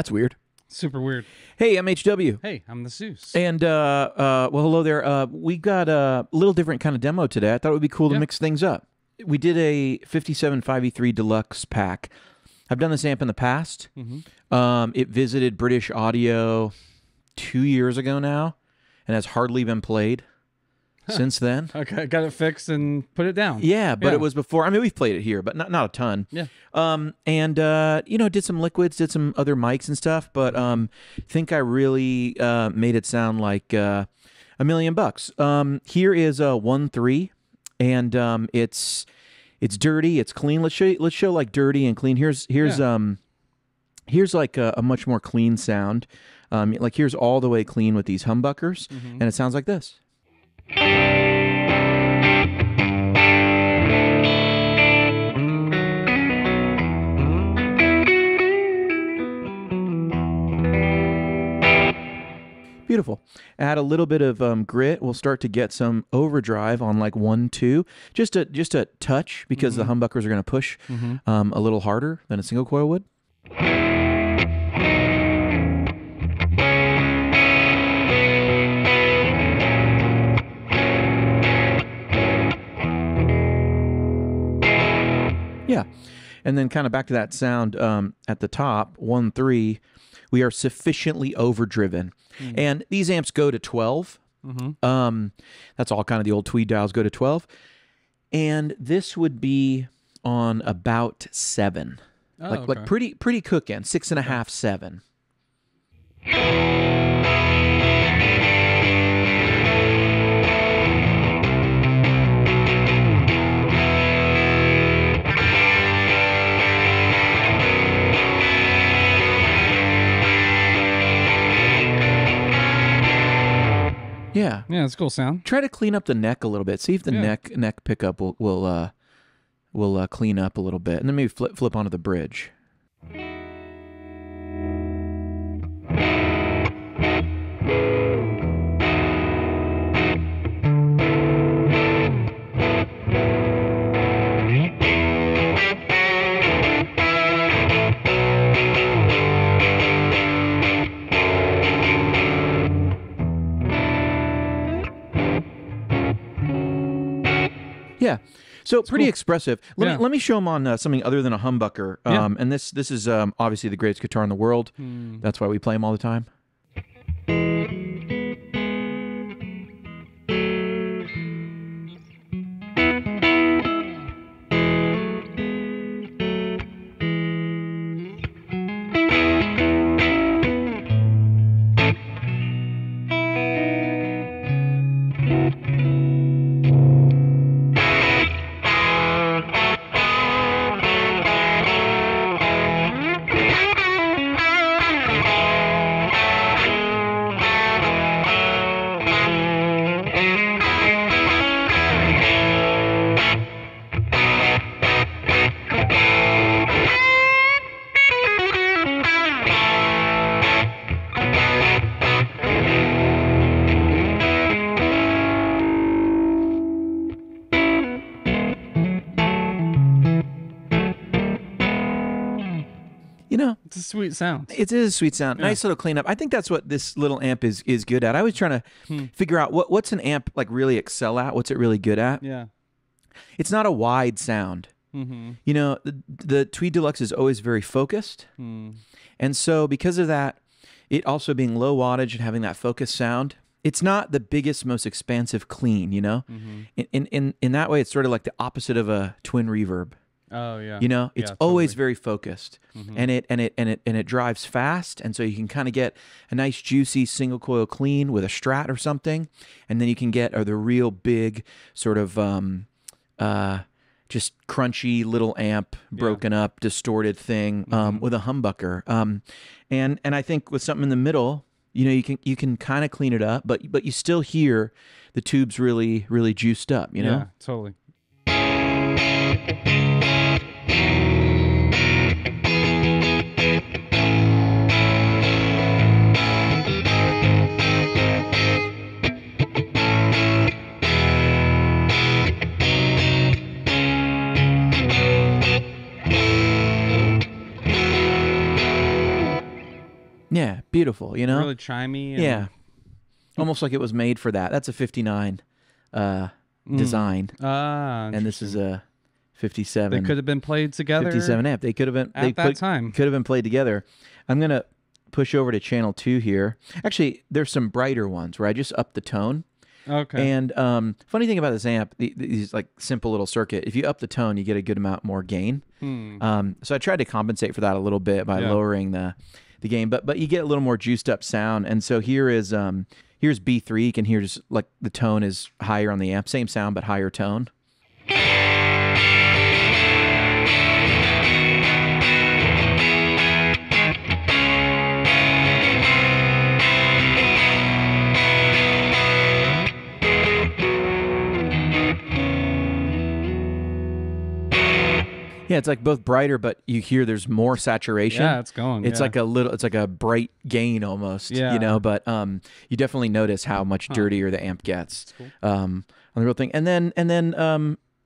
That's weird. Super weird. Hey, I'm HW. Hey, I'm the Seuss. And, well, hello there. We got a little different kind of demo today. I thought it would be cool to mix things up. We did a 57 5E3 Deluxe pack. I've done this amp in the past. It visited British Audio 2 years ago now and has hardly been played since then. Okay, got it fixed and put it down. Yeah, but it was before. I mean, we've played it here, but not a ton. Yeah. And you know, did some liquids, did some other mics and stuff, but think I really made it sound like $1 million. Here is a 1.3, and it's dirty, it's clean. Let's show like dirty and clean. Here's like a much more clean sound. Like here's all the way clean with these humbuckers, and it sounds like this. Beautiful. Add a little bit of grit. We'll start to get some overdrive on like 1-2, just a touch, because the humbuckers are going to push a little harder than a single coil would. Yeah, and then kind of back to that sound at the top, 1.3, we are sufficiently overdriven. And these amps go to 12. That's all kind of the old Tweed dials go to 12. And this would be on about 7. Like pretty cooking, 6.5, 7. Yeah, it's a cool sound. Try to clean up the neck a little bit. See if the neck pickup will clean up a little bit, and then maybe flip onto the bridge. Yeah, so pretty expressive. Let me show them on something other than a humbucker. And this is obviously the greatest guitar in the world. That's why we play them all the time. You know, it's a sweet sound. It is a sweet sound. Nice little cleanup. I think that's what this little amp is good at. I was trying to figure out what's an amp like really excel at. What's it really good at? Yeah, it's not a wide sound. You know, the Tweed Deluxe is always very focused, and so because of that, it also being low wattage and having that focused sound, it's not the biggest, most expansive clean. You know, in that way, it's sort of like the opposite of a twin reverb. Oh yeah. You know, it's always very focused, and it drives fast, and so you can kind of get a nice juicy single coil clean with a Strat or something, and then you can get the real big sort of just crunchy little amp, broken up, distorted thing with a humbucker. And I think with something in the middle, you know, you can kind of clean it up, but you still hear the tubes really juiced up. You know, yeah, totally. Yeah, beautiful, you know? Really chimey. And, Yeah. Almost like it was made for that. That's a 59 design. And this is a 57. They could have been played together. 57 amp. They could have been at that time. Could have been played together. I'm going to push over to channel 2 here. Actually, there's some brighter ones where I just up the tone. Okay. And funny thing about this amp, these like simple little circuit, if you up the tone, you get a good amount more gain. So I tried to compensate for that a little bit by lowering the gain, but you get a little more juiced up sound. And so here's B3. You can hear just like the tone is higher on the amp, same sound but higher tone. Yeah, it's like both brighter, but you hear there's more saturation. Yeah, it's going. It's like a bright gain almost. Yeah. You know, but you definitely notice how much dirtier the amp gets on the real thing. And then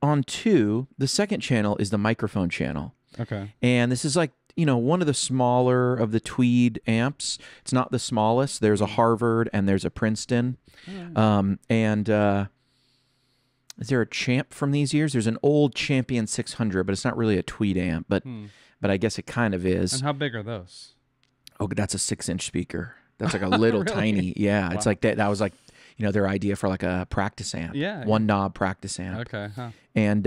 on 2, the second channel is the microphone channel. Okay. And this is like, you know, one of the smaller of the Tweed amps. It's not the smallest. There's a Harvard and there's a Princeton. Is there a Champ from these years? There's an old Champion 600, but it's not really a Tweed amp, but I guess it kind of is. And how big are those? Oh, that's a 6-inch speaker. That's like a little Really? tiny. Yeah, Wow. it's like that. That was like, you know, their idea for like a practice amp. Yeah. One knob practice amp. Okay. Huh. And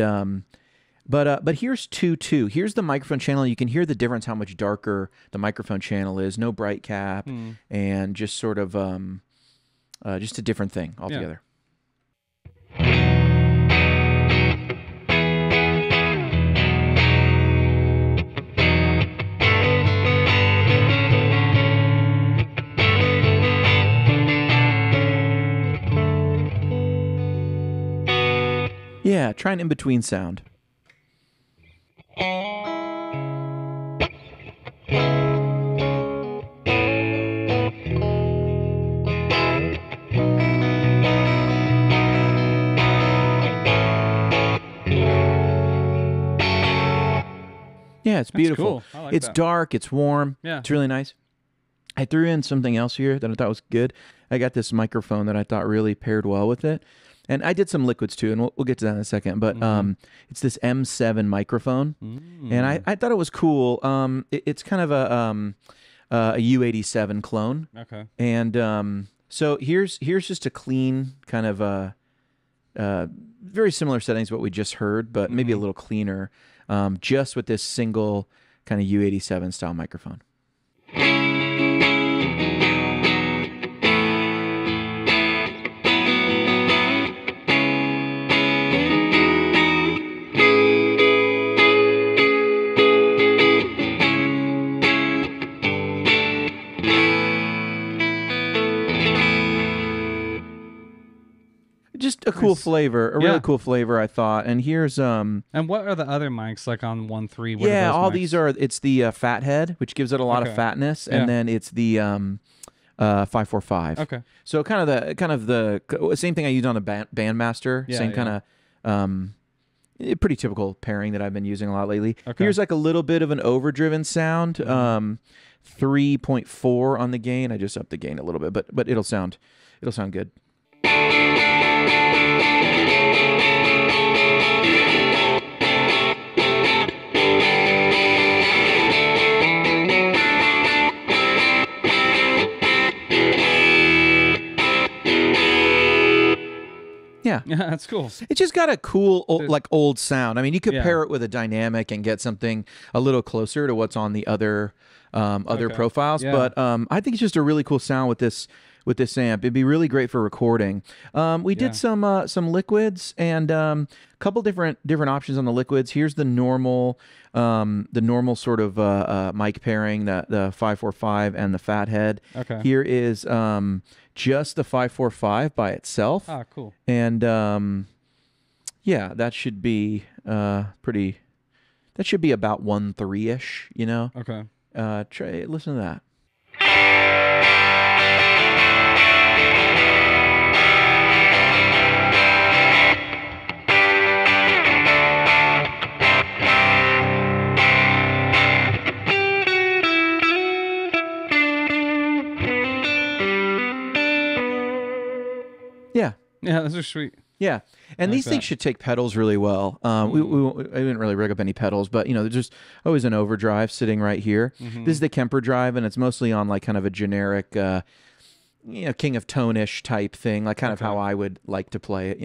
but here's 2. Here's the microphone channel. You can hear the difference how much darker the microphone channel is. No bright cap, and just sort of just a different thing altogether. Yeah, try an in-between sound. Yeah, it's beautiful. Cool. I like it's that. dark, it's warm. Yeah. It's really nice. I threw in something else here that I thought was good. I got this microphone that I thought really paired well with it. And I did some liquids too, and we'll get to that in a second. But it's this M7 microphone, and I thought it was cool. It's kind of a U87 clone. Okay. And so here's just a clean kind of very similar settings to what we just heard, but maybe a little cleaner, just with this single kind of U87 style microphone. Just a cool flavor, a really cool flavor, I thought. And here's And what are the other mics like on 1.3? What yeah, are those all mics? these are. It's the FatHead, which gives it a lot of fatness, and then it's the 545. Okay. So kind of the same thing I used on the Bandmaster. Yeah, same kind of pretty typical pairing that I've been using a lot lately. Here's like a little bit of an overdriven sound. 3.4 on the gain. I just upped the gain a little bit, but it'll sound good. Yeah. Yeah, that's cool. It's just got a cool, old sound. I mean, you could pair it with a dynamic and get something a little closer to what's on the other profiles. Yeah. But I think it's just a really cool sound with this amp. It'd be really great for recording. We did some liquids and a couple different options on the liquids. Here's the normal sort of mic pairing, the 545 and the FatHead. Okay. Here is just the 545 by itself. Ah, cool. And yeah, that should be pretty. That should be about 1.3-ish. You know. Okay. Listen to that. Yeah. Yeah, those are sweet. Yeah, and these things should take pedals really well. I didn't really rig up any pedals, but there's just always an overdrive sitting right here. This is the Kemper drive, and it's mostly on like kind of a generic, King of Tone-ish type thing, like kind of how I would like to play it,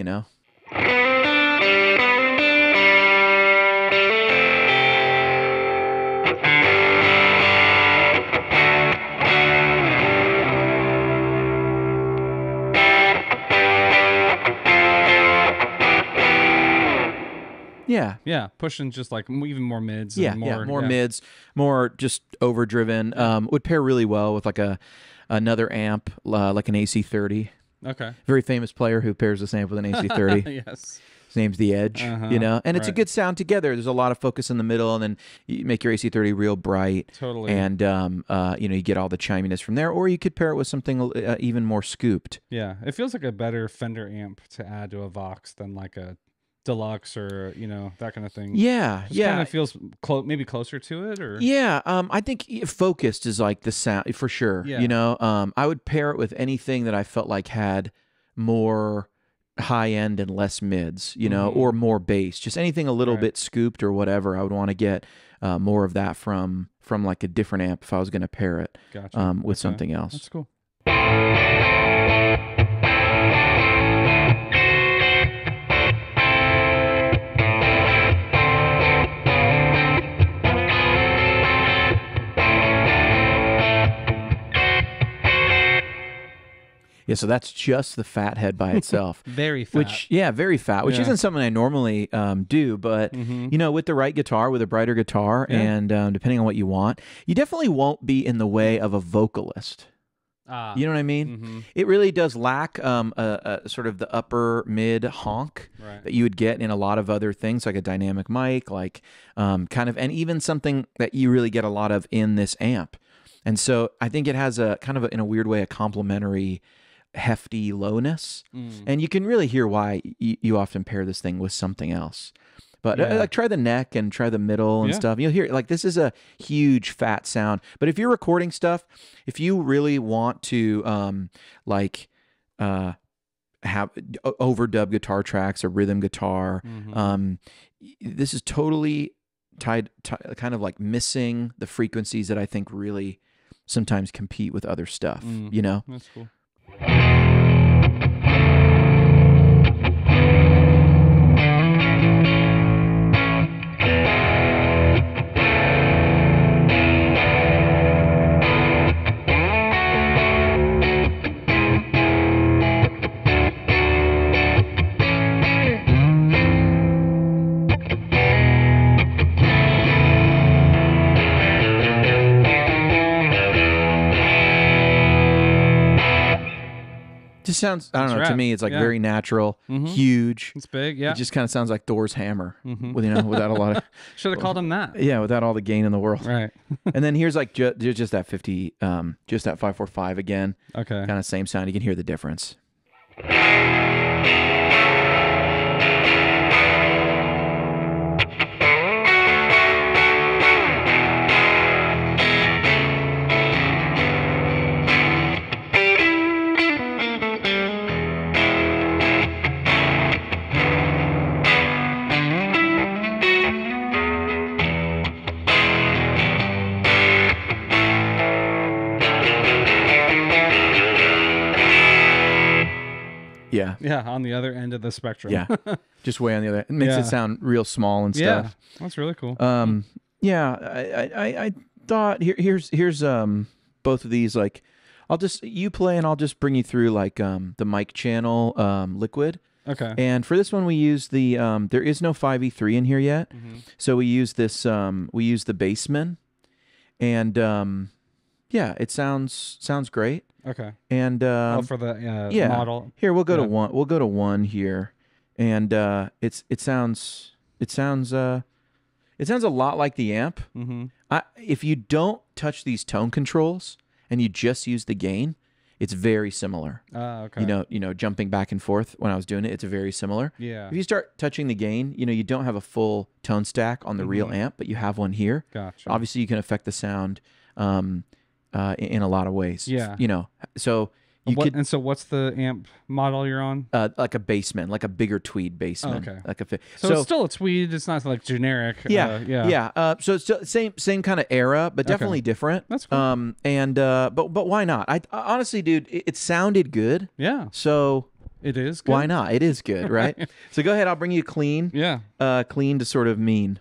Yeah. Yeah, pushing just like even more mids. Yeah, and more, mids, more just overdriven. Would pair really well with like another amp, like an AC30. Okay. Very famous player who pairs this amp with an AC30. Yes. His name's The Edge, and it's a good sound together. There's a lot of focus in the middle, and then you make your AC30 real bright. Totally. And, you get all the chiminess from there, or you could pair it with something even more scooped. Yeah, it feels like a better Fender amp to add to a Vox than like a Deluxe or that kind of thing. Yeah, Just kind of feels maybe closer to it, or I think focused is like the sound for sure. Yeah. I would pair it with anything that I felt like had more high end and less mids, or more bass. Just anything a little bit scooped or whatever. I would want to get more of that from like a different amp if I was going to pair it with something else. That's cool. Yeah, so that's just the FatHead by itself. Very fat. Very fat, which isn't something I normally do, but, with the right guitar, with a brighter guitar, and depending on what you want, you definitely won't be in the way of a vocalist. You know what I mean? It really does lack a sort of the upper mid honk that you would get in a lot of other things, like a dynamic mic, like and even something that you really get a lot of in this amp. And so I think it has a kind of in a weird way, a complementary hefty lowness, and you can really hear why you often pair this thing with something else. But like try the neck and try the middle and stuff. You'll hear like this is a huge fat sound. But if you're recording stuff, if you really want to have overdub guitar tracks, a rhythm guitar, this is totally tied kind of like missing the frequencies that I think really sometimes compete with other stuff. That's cool. Just sounds, I don't know, to me it's like very natural, huge. It's big, yeah. It just kind of sounds like Door's hammer, without a lot of... Should have called him that. Yeah, without all the gain in the world. Right. And then here's like just that 50, just that 545 again. Okay. Kind of same sound. You can hear the difference. Yeah. Yeah, on the other end of the spectrum. Yeah. Just way on the other end. It makes it sound real small and stuff. Yeah, that's really cool. I thought here's both of these, like you play and I'll just bring you through like the mic channel liquid. Okay. And for this one we use the there is no 5E3 in here yet. So we use this we use the Bassman, and it sounds great. Okay. And for the model. Here we'll go to one. We'll go to one here, and it sounds a lot like the amp. If you don't touch these tone controls and you just use the gain, it's very similar. Okay. Jumping back and forth when I was doing it, it's very similar. Yeah. If you start touching the gain, you don't have a full tone stack on the real amp, but you have one here. Gotcha. Obviously, you can affect the sound in a lot of ways. Yeah. So And so what's the amp model you're on? Like a Bassman, like a bigger Tweed Bassman. Oh, okay. Like a so it's still a Tweed. It's not like generic. Yeah. So it's still same kind of era, but definitely different. That's cool. But why not? I honestly, dude, it sounded good. Yeah. So it is good. Why not? It is good, right? So go ahead. I'll bring you clean. Yeah. Clean to sort of mean.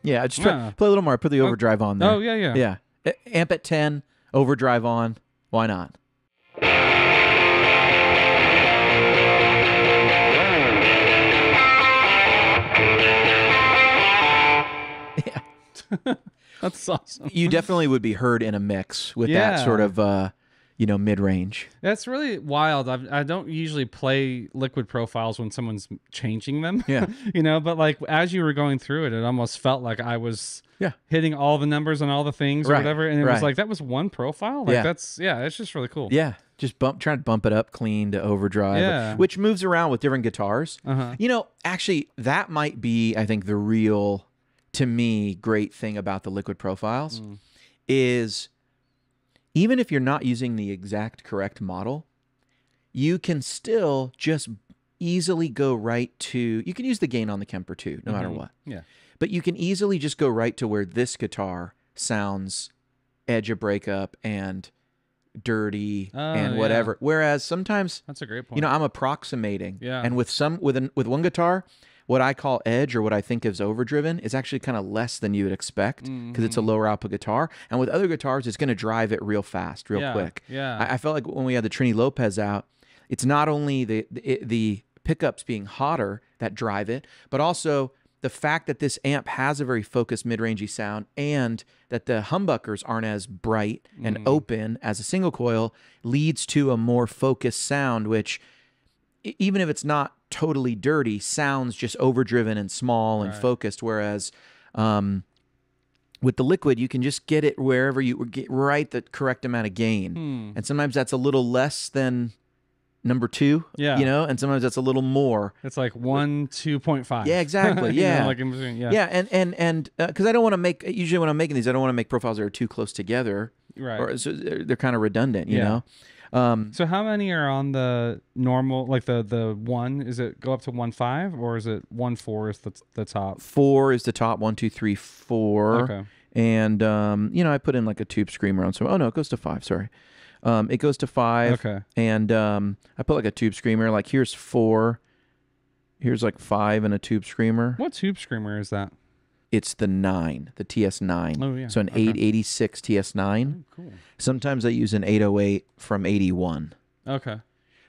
Yeah, just play a little more. I put the overdrive on there. Oh, yeah. Yeah. Amp at 10, overdrive on. Why not? Yeah. That's awesome. You definitely would be heard in a mix with that sort of, mid-range. That's really wild. I don't usually play liquid profiles when someone's changing them. Yeah. But like as you were going through it, it almost felt like I was hitting all the numbers on all the things or whatever. And it was like, that was one profile. Like it's just really cool. Yeah. Just trying to bump it up clean to overdrive, which moves around with different guitars. Actually, that might be, I think, the real, to me, great thing about the liquid profiles is even if you're not using the exact correct model, you can still just easily go right to, you can use the gain on the Kemper too, no matter what. Yeah. But you can easily just go right to where this guitar sounds edge of breakup and dirty and whatever. Whereas sometimes, that's a great point. I'm approximating. Yeah. And with one guitar, what I call edge or what I think is overdriven is actually kind of less than you would expect because it's a lower output guitar. And with other guitars, it's going to drive it real fast, real quick. Yeah. I felt like when we had the Trini Lopez out, it's not only the pickups being hotter that drive it, but also the fact that this amp has a very focused mid-rangey sound and that the humbuckers aren't as bright and open as a single coil leads to a more focused sound, which even if it's not totally dirty, sounds just overdriven and small and focused. Whereas with the liquid, you can just get it wherever you get right the correct amount of gain. And sometimes that's a little less than number 2, and sometimes that's a little more. It's like 2.5. Yeah, exactly. Yeah. Like in between, and because I don't want to make, usually when I'm making these, I don't want to make profiles that are too close together. Right. Or so they're kind of redundant, you know? So how many are on the normal, like the one? Is it go up to 1.5 or is it 1.4 is the top? 4 is the top. 1, 2, 3, 4. Okay. And I put in like a tube screamer on some. Oh no, it goes to 5. Sorry, it goes to 5. Okay. And I put like a tube screamer. Like here's 4. Here's like 5 and a tube screamer. What tube screamer is that? It's the 9, the TS9. Oh, yeah. So an 886 TS9. Oh, cool. Sometimes I use an 808 from 81. Okay.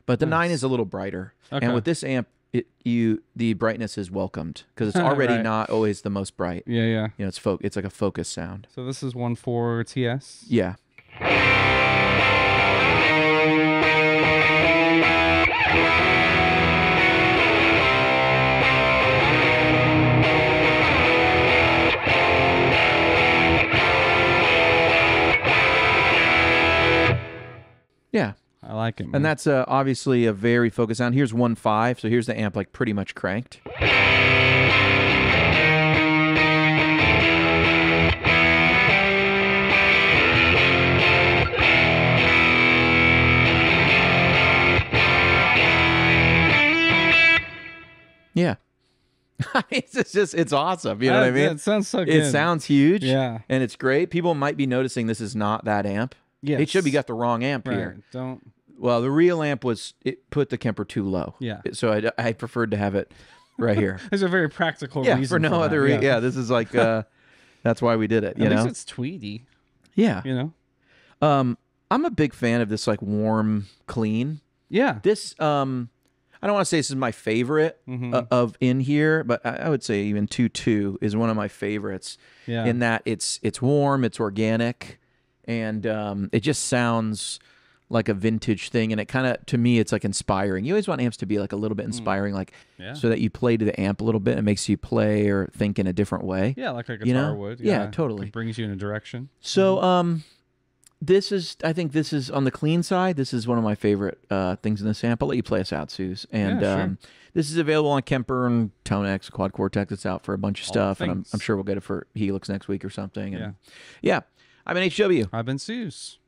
But the 9 is a little brighter. Okay. And with this amp, the brightness is welcomed because it's already not always the most bright. Yeah. It's like a focus sound. So this is 1.4 TS? Yeah. Yeah. I like it, man. And that's obviously a very focused sound. Here's 1.5, so here's the amp like pretty much cranked. Yeah. it's awesome. You know what I mean? It sounds so good. It sounds huge. Yeah. And it's great. People might be noticing this is not that amp. Yes. HW got the wrong amp here. Don't. Well, the real amp it put the Kemper too low. Yeah. So I preferred to have it right here. There's a very practical reason for no other reason. Yeah, this is like that's why we did it. At least it's tweedy. Yeah. You know. I'm a big fan of this like warm clean. Yeah. This I don't want to say this is my favorite of in here, but I would say even 2.2 is one of my favorites. Yeah. In that it's warm, it's organic, and it just sounds like a vintage thing, and it kind of, to me, it's like inspiring. You always want amps to be like a little bit inspiring, like so that you play to the amp a little bit. It makes you play or think in a different way. Yeah, like a guitar would. Yeah, totally. It brings you in a direction. So I think this is on the clean side. This is one of my favorite things in this amp. I'll let you play us out, Suze. And sure. This is available on Kemper and Tonex, Quad Cortex. It's out for a bunch of stuff, and I'm sure we'll get it for Helix next week or something. And yeah. I've been HW. I've been Suze.